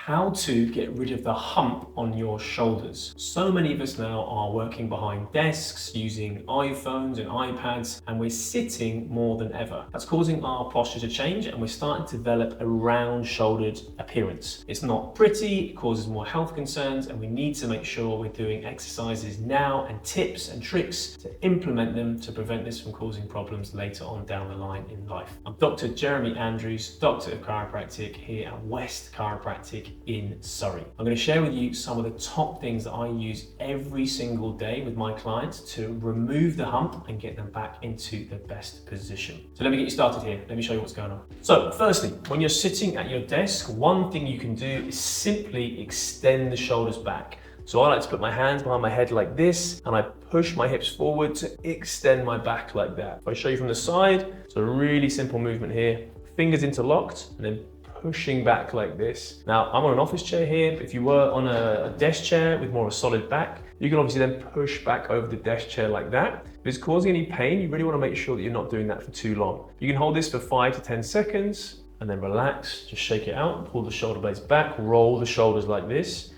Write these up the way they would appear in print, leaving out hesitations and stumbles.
how to get rid of the hump on your shoulders. So many of us now are working behind desks, using iPhones and iPads, and we're sitting more than ever. That's causing our posture to change, and we're starting to develop a round-shouldered appearance. It's not pretty, it causes more health concerns, and we need to make sure we're doing exercises now and tips and tricks to implement them to prevent this from causing problems later on down the line in life. I'm Dr. Jeremy Andrews, Doctor of Chiropractic here at West Chiropractic in Surrey. I'm going to share with you some of the top things that I use every single day with my clients to remove the hump and get them back into the best position. So let me get you started here. Let me show you what's going on. So firstly, when you're sitting at your desk, one thing you can do is simply extend the shoulders back. So I like to put my hands behind my head like this, and I push my hips forward to extend my back like that. If I show you from the side, it's a really simple movement here. Fingers interlocked, and then pushing back like this. Now, I'm on an office chair here, but if you were on a desk chair with more of a solid back, you can obviously then push back over the desk chair like that. If it's causing any pain, you really want to make sure that you're not doing that for too long. You can hold this for 5 to 10 seconds, and then relax, just shake it out, pull the shoulder blades back, roll the shoulders like this,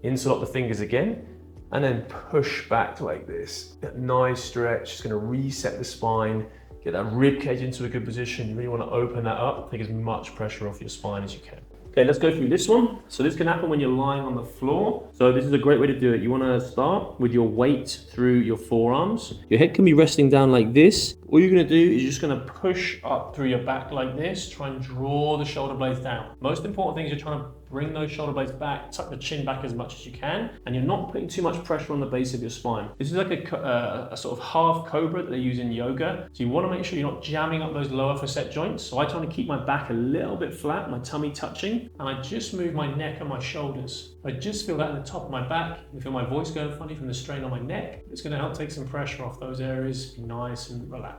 interlock the fingers again, and then push back like this. That nice stretch, it's going to reset the spine, get that rib cage into a good position. You really want to open that up, take as much pressure off your spine as you can. Okay, let's go through this one. So this can happen when you're lying on the floor. So this is a great way to do it. You want to start with your weight through your forearms. Your head can be resting down like this. All you're going to do is you're just going to push up through your back like this, try and draw the shoulder blades down. Most important thing is you're trying to bring those shoulder blades back, tuck the chin back as much as you can, and you're not putting too much pressure on the base of your spine. This is like a sort of half cobra that they use in yoga. So you want to make sure you're not jamming up those lower facet joints. So I try to keep my back a little bit flat, my tummy touching, and I just move my neck and my shoulders. I just feel that in the top of my back. You feel my voice going funny from the strain on my neck. It's going to help take some pressure off those areas, be nice and relaxed.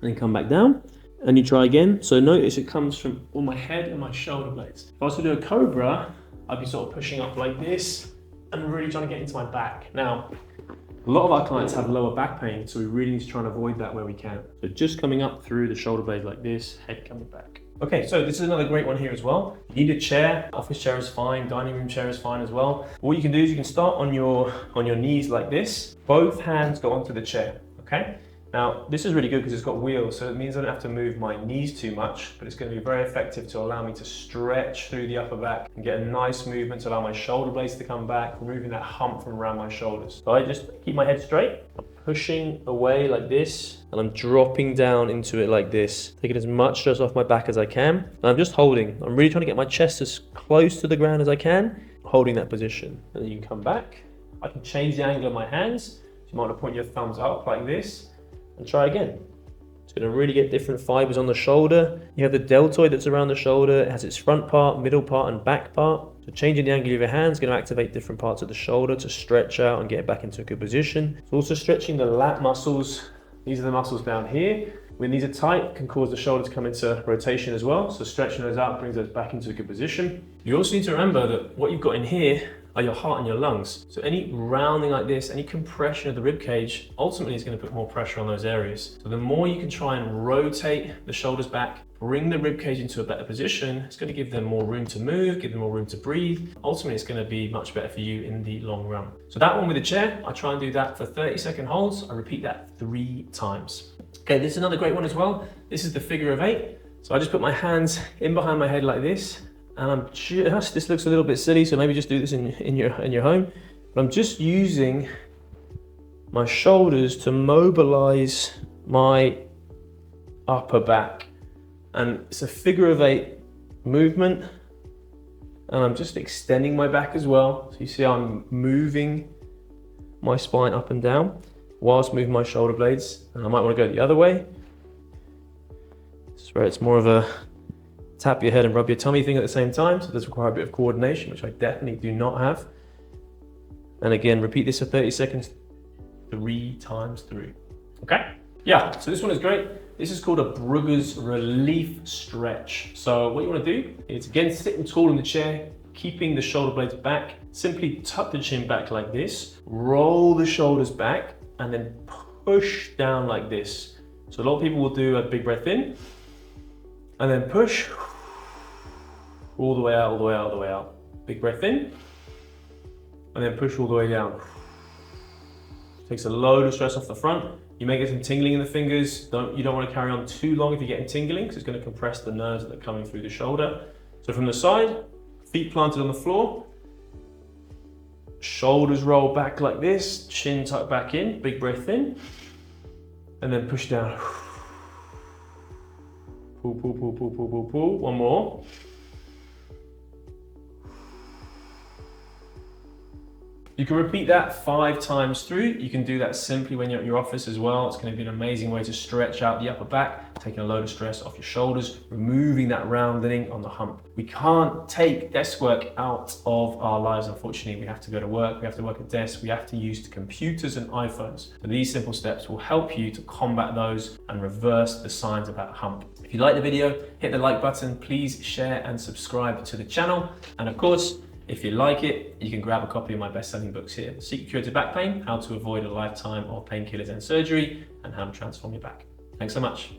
And then come back down. And you try again. So notice it comes from all my head and my shoulder blades. If I was to do a cobra, I'd be sort of pushing up like this and really trying to get into my back. Now, a lot of our clients have lower back pain, so we really need to try and avoid that where we can. So just coming up through the shoulder blades like this, head coming back. Okay, so this is another great one here as well. You need a chair, office chair is fine, dining room chair is fine as well. What you can do is you can start on your knees like this. Both hands go onto the chair, okay? Now, this is really good because it's got wheels, so it means I don't have to move my knees too much, but it's going to be very effective to allow me to stretch through the upper back and get a nice movement to allow my shoulder blades to come back, removing that hump from around my shoulders. So I just keep my head straight, I'm pushing away like this, and I'm dropping down into it like this, taking as much stress off my back as I can. And I'm just holding. I'm really trying to get my chest as close to the ground as I can, holding that position. And then you can come back. I can change the angle of my hands. So you might want to point your thumbs up like this. And try again. It's going to really get different fibers on the shoulder. You have the deltoid that's around the shoulder. It has its front part, middle part, and back part. So changing the angle of your hand is going to activate different parts of the shoulder to stretch out and get it back into a good position. It's also stretching the lat muscles. These are the muscles down here. When these are tight, it can cause the shoulder to come into rotation as well. So stretching those out brings those back into a good position. You also need to remember that what you've got in here are your heart and your lungs. So any rounding like this, any compression of the rib cage, ultimately is going to put more pressure on those areas. So the more you can try and rotate the shoulders back, bring the rib cage into a better position, it's going to give them more room to move, give them more room to breathe. Ultimately, it's going to be much better for you in the long run. So that one with the chair, I try and do that for 30-second holds. I repeat that 3 times. Okay, this is another great one as well. This is the figure of 8. So I just put my hands in behind my head like this. And I'm just, this looks a little bit silly, so maybe just do this in your home. But I'm just using my shoulders to mobilize my upper back. And it's a figure of 8 movement. And I'm just extending my back as well. So you see I'm moving my spine up and down whilst moving my shoulder blades. And I might want to go the other way. This is where it's more of a tap your head and rub your tummy thing at the same time, so it does require a bit of coordination, which I definitely do not have. And again, repeat this for 30 seconds, 3 times through. Okay? Yeah, so this one is great. This is called a Brugger's relief stretch. So what you want to do is, again, sitting tall in the chair, keeping the shoulder blades back, simply tuck the chin back like this, roll the shoulders back, and then push down like this. So a lot of people will do a big breath in, and then push all the way out, all the way out, all the way out. Big breath in, and then push all the way down. Takes a load of stress off the front. You may get some tingling in the fingers. You don't want to carry on too long if you're getting tingling, because it's going to compress the nerves that are coming through the shoulder. So from the side, feet planted on the floor, shoulders roll back like this, chin tucked back in, big breath in, and then push down. Pull, pull, pull, pull, pull, pull, pull. One more. You can repeat that 5 times through. You can do that simply when you're at your office as well. It's going to be an amazing way to stretch out the upper back, taking a load of stress off your shoulders, removing that rounding on the hump. We can't take desk work out of our lives, unfortunately. We have to go to work, we have to work at desks, we have to use computers and iPhones. So these simple steps will help you to combat those and reverse the signs of that hump. If you like the video, hit the like button, please share and subscribe to the channel. And of course, if you like it, you can grab a copy of my best-selling books here. Secret Cure to Back Pain, How to Avoid a Lifetime of Painkillers and Surgery, and How to Transform Your Back. Thanks so much.